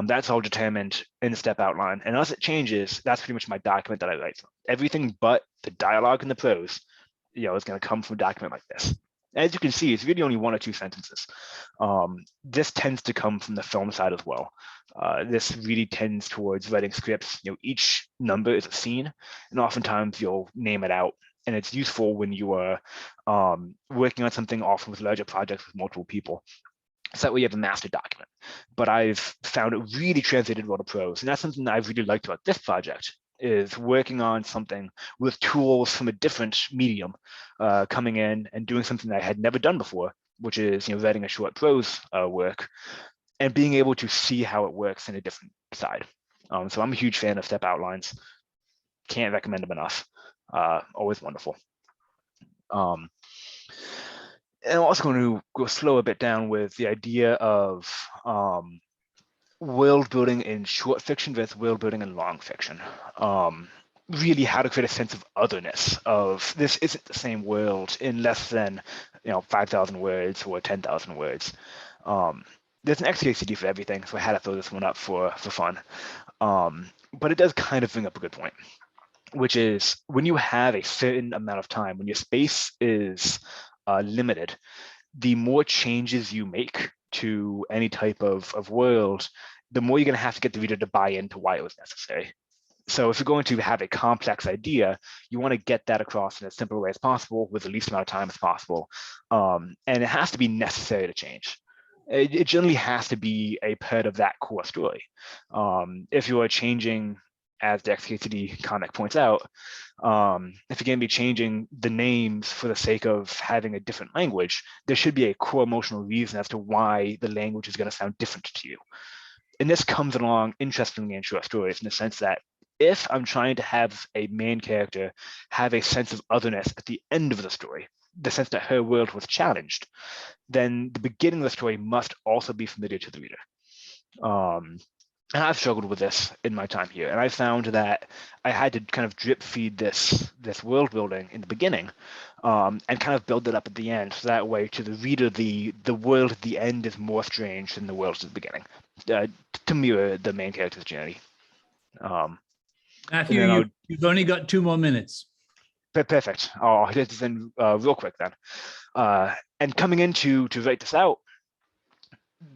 That's all determined in the step outline. And as it changes, that's pretty much my document that I write. Everything but the dialogue and the prose, is going to come from a document like this. As you can see, it's really only 1 or 2 sentences. This tends to come from the film side as well. This really tends towards writing scripts. Each number is a scene, and oftentimes you'll name it out. And it's useful when you are working on something, often with larger projects with multiple people. So that way you have a master document. But I've found it really translated well to prose. And that's something that I've really liked about this project, is working on something with tools from a different medium, coming in and doing something that I had never done before, which is writing a short prose work and being able to see how it works in a different side. So I'm a huge fan of step outlines. Can't recommend them enough. Always wonderful. And I'm also going to go slow a bit down with the idea of world building in short fiction versus world building in long fiction. Really how to create a sense of otherness of this isn't the same world in less than 5,000 words or 10,000 words. There's an XKCD for everything, so I had to throw this one up for fun. But it does kind of bring up a good point, which is when you have a certain amount of time, when your space is limited, the more changes you make to any type of world, the more you're going to have to get the reader to buy into why it was necessary. So if you're going to have a complex idea, you want to get that across in as simple a way as possible with the least amount of time as possible. And it has to be necessary to change. It generally has to be a part of that core story. If you are changing, as the XKCD comic points out, if you're going to be changing the names for the sake of having a different language, there should be a core emotional reason as to why the language is going to sound different to you. And this comes along interestingly in short stories in the sense that if I'm trying to have a main character have a sense of otherness at the end of the story, the sense that her world was challenged, then the beginning of the story must also be familiar to the reader. And I've struggled with this in my time here, and I found that I had to kind of drip feed this world building in the beginning, and kind of build it up at the end. So that way, to the reader, the world at the end is more strange than the world at the beginning, to mirror the main character's journey. Matthew, you've only got 2 more minutes. Perfect. I'll hit this in real quick then. And coming in to write this out,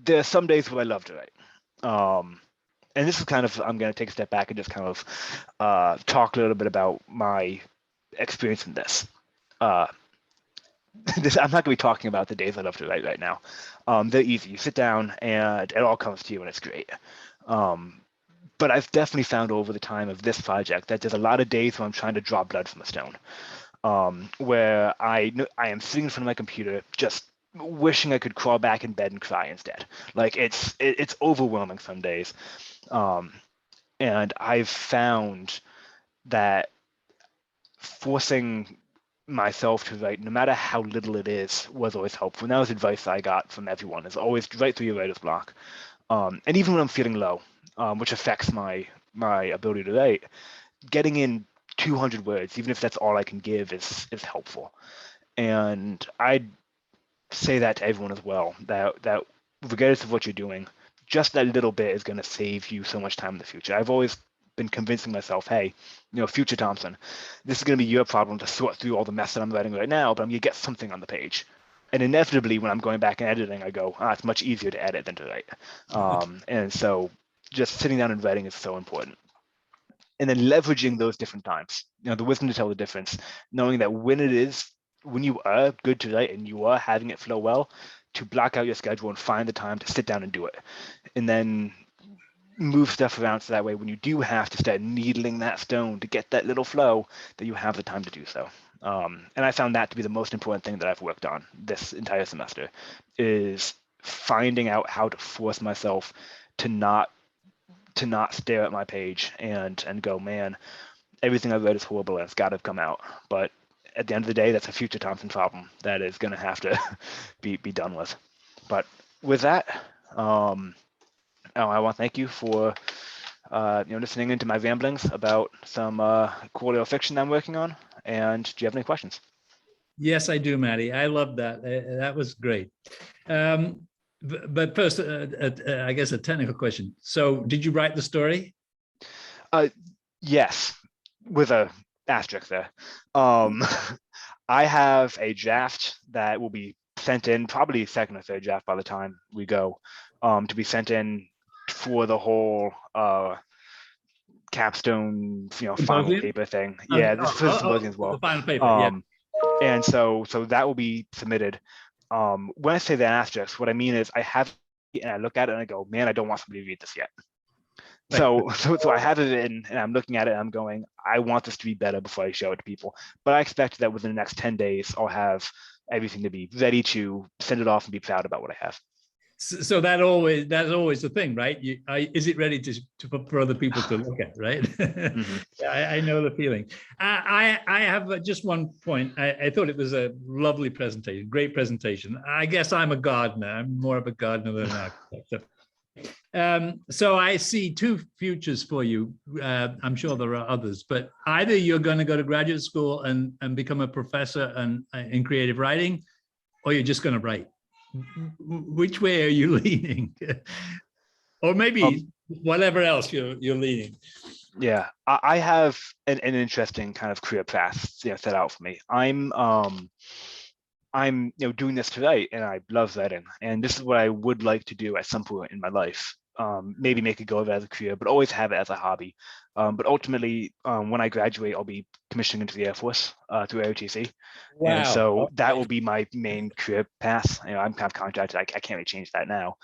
there are some days where I love to write. And this is kind of, I'm going to take a step back and just kind of talk a little bit about my experience in this. I'm not going to be talking about the days I love to write right now. They're easy. You sit down and it all comes to you and it's great. But I've definitely found over the time of this project that there's a lot of days where I'm trying to draw blood from a stone, where I am sitting in front of my computer just wishing I could crawl back in bed and cry instead. Like it's overwhelming some days. And I've found that forcing myself to write, no matter how little it is, was always helpful. And that was advice I got from everyone, is always write through your writer's block. And even when I'm feeling low, which affects my ability to write, getting in 200 words, even if that's all I can give, is helpful. And I'd say that to everyone as well, that regardless of what you're doing, just that little bit is going to save you so much time in the future. I've always been convincing myself, hey, future Thompson, this is going to be your problem to sort through all the mess that I'm writing right now, but I'm going to get something on the page. And inevitably, when I'm going back and editing, I go, it's much easier to edit than to write. And so just sitting down and writing is so important. And then leveraging those different times, the wisdom to tell the difference, knowing that when you are good to write and you are having it flow well, to block out your schedule and find the time to sit down and do it. And then move stuff around so that way when you do have to start needling that stone to get that little flow, that you have the time to do so. And I found that to be the most important thing that I've worked on this entire semester, is finding out how to force myself to not stare at my page and go, man, everything I read is horrible and it's got to come out. But at the end of the day, that's a future Thompson problem that is going to have to be done with. But with that, I want to thank you for listening into my ramblings about some quality fiction I'm working on. And do you have any questions? Yes, I do, Maddie. I love that. That was great. But first, I guess a technical question. So did you write the story? Yes, with a asterisk there. I have a draft that will be sent in, probably second or third draft by the time we go, to be sent in for the whole capstone, final paper thing. Yeah, this is for the symposium as well. The final paper, yeah. And so that will be submitted. When I say the asterisk, what I mean is I have it and I look at it and I go, man, I don't want somebody to read this yet. So I have it in and I'm looking at it and I'm going, I want this to be better before I show it to people. But I expect that within the next 10 days, I'll have everything to be ready to send it off and be proud about what I have. So that's always the thing, right? Is it ready for other people to look at, right? Mm-hmm. I know the feeling. I have just one point. I thought it was a lovely presentation, great presentation. I guess I'm a gardener. I'm more of a gardener than an architect. So I see two futures for you. I'm sure there are others, but either you're going to go to graduate school and become a professor in creative writing, or you're just going to write. Which way are you leaning? Or maybe whatever else you're leaning. Yeah, I have an interesting kind of career path set out for me. I'm doing this today and I love writing, and this is what I would like to do at some point in my life. Maybe make a go of it as a career, but always have it as a hobby. But ultimately, when I graduate, I'll be commissioning into the Air Force through AOTC. Wow. And so that will be my main career path. I'm kind of contracted. I can't really change that now.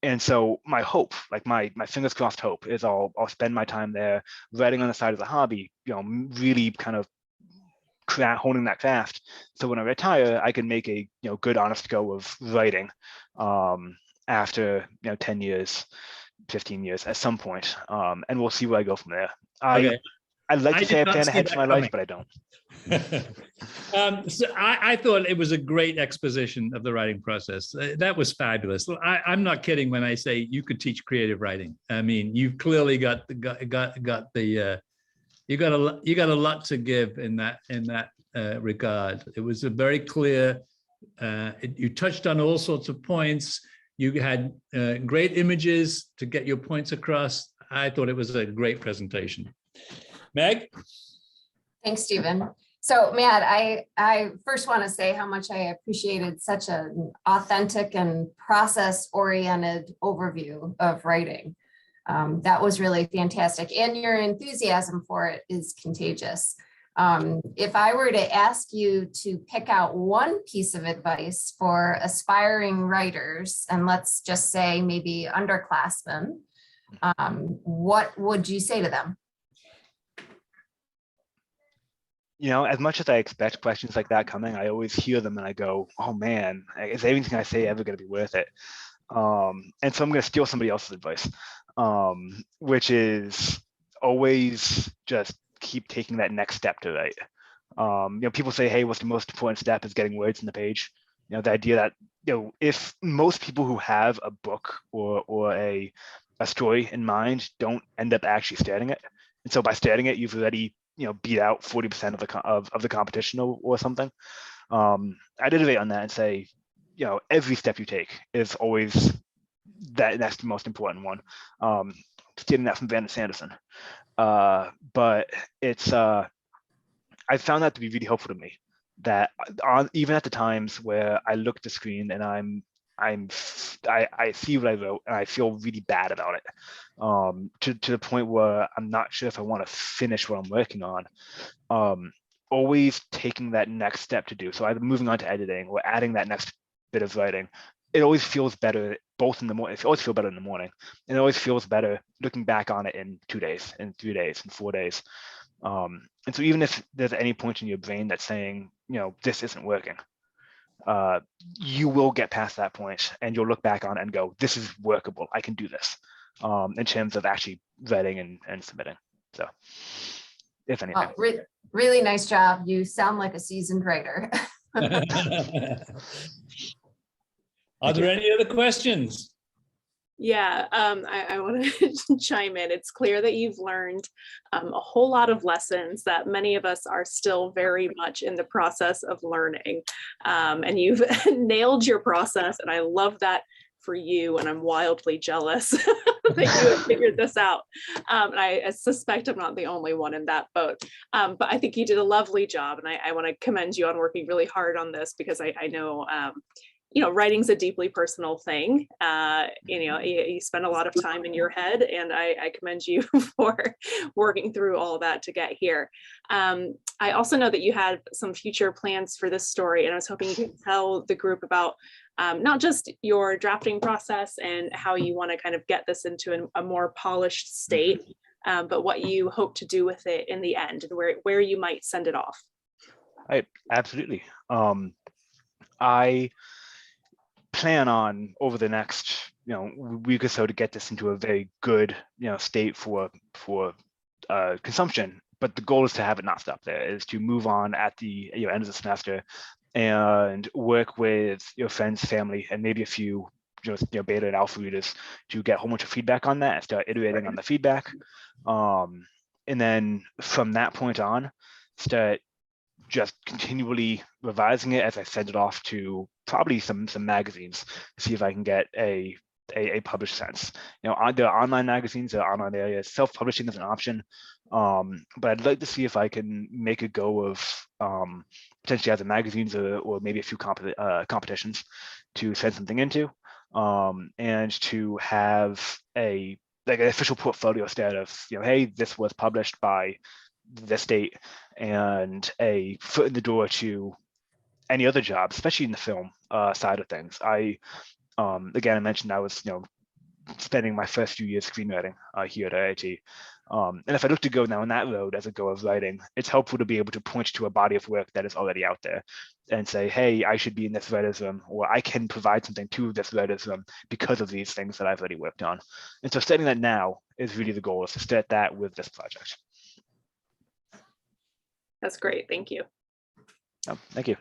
And so my hope, like my fingers crossed hope, is I'll spend my time there writing on the side as a hobby, really kind of honing that craft. So when I retire, I can make a good honest go of writing after 10 years, 15 years at some point, and we'll see where I go from there. I'd like to say I plan ahead for my life, but I don't. So I thought it was a great exposition of the writing process. That was fabulous. I'm not kidding when I say you could teach creative writing. I mean, you've clearly you got a lot to give in that regard. It was a very clear. You touched on all sorts of points. You had great images to get your points across. I thought it was a great presentation. Meg? Thanks, Stephen. So Matt, I first want to say how much I appreciated such an authentic and process-oriented overview of writing. That was really fantastic. And your enthusiasm for it is contagious. If I were to ask you to pick out one piece of advice for aspiring writers, and let's just say maybe underclassmen, what would you say to them? You know, as much as I expect questions like that coming, I always hear them and I go, oh man, is anything I say ever going to be worth it? And so I'm going to steal somebody else's advice, which is always just keep taking that next step to write. You know, people say, hey, what's the most important step is getting words in the page. You know, the idea that, you know, if most people who have a book or a story in mind don't end up actually starting it. And so by starting it, you've already, you know, beat out 40% of the competition or something. I'd iterate on that and say, you know, every step you take is always that's the most important one. Stealing that from Brandon Sanderson. But it's I found that to be really helpful to me. That even at the times where I look at the screen and I see what I wrote and I feel really bad about it, to the point where I'm not sure if I want to finish what I'm working on. Always taking that next step to do. So either moving on to editing or adding that next bit of writing. It always feels better both in the morning. It always feels better in the morning. And it always feels better looking back on it in 2 days, in 3 days, in 4 days. And so even if there's any point in your brain that's saying, you know, this isn't working, you will get past that point and you'll look back on it and go, this is workable. I can do this, in terms of actually writing and submitting. So if anything. Really nice job. You sound like a seasoned writer. Are there any other questions? Yeah, I want to chime in. It's clear that you've learned a whole lot of lessons that many of us are still very much in the process of learning. And you've nailed your process, and I love that for you, and I'm wildly jealous that you have figured this out. And I suspect I'm not the only one in that boat. But I think you did a lovely job, and I want to commend you on working really hard on this, because I know you know, writing's a deeply personal thing. You know, you spend a lot of time in your head, and I commend you for working through all that to get here. I also know that you had some future plans for this story, and I was hoping you could tell the group about not just your drafting process and how you want to kind of get this into a more polished state, but what you hope to do with it in the end, and where you might send it off. Right, absolutely. I plan on over the next, you know, week or so to get this into a very good, you know, state for consumption. But the goal is to have it not stop there, is to move on at the, you know, end of the semester and work with your friends, family, and maybe a few just, you know, beta and alpha readers to get a whole bunch of feedback on that and start iterating on the feedback. And then from that point on, start just continually revising it as I send it off to probably some magazines to see if I can get a published sense. You know, there are online magazines, there are online areas. Self-publishing is an option, but I'd like to see if I can make a go of potentially either magazines or maybe a few competitions to send something into, and to have an official portfolio stat of, you know, hey, this was published by this date, and a foot in the door to any other job, especially in the film side of things. Again, I mentioned I was, you know, spending my first few years screenwriting here at IIT. And if I look to go down that road as a go of writing, it's helpful to be able to point to a body of work that is already out there and say, hey, I should be in this writer's room, or I can provide something to this writer's room because of these things that I've already worked on. And so starting that now is really the goal, is to start that with this project. That's great. Thank you. Oh, thank you.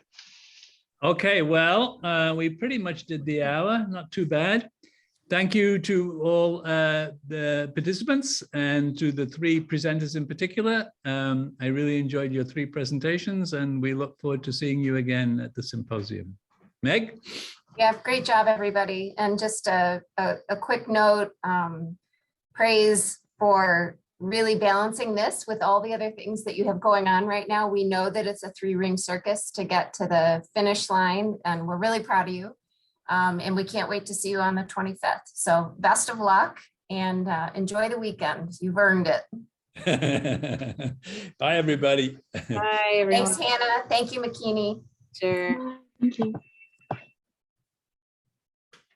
Okay, well, we pretty much did the hour, not too bad. Thank you to all the participants and to the 3 presenters in particular. I really enjoyed your 3 presentations, and we look forward to seeing you again at the symposium. Meg? Yeah, great job, everybody. And just a quick note, praise for really balancing this with all the other things that you have going on right now. We know that it's a 3-ring circus to get to the finish line, and we're really proud of you. And we can't wait to see you on the 25th. So best of luck, and enjoy the weekend. You've earned it. Bye, everybody. Bye, everyone. Thanks, Hannah. Thank you, McKinney. Sure. Thank you.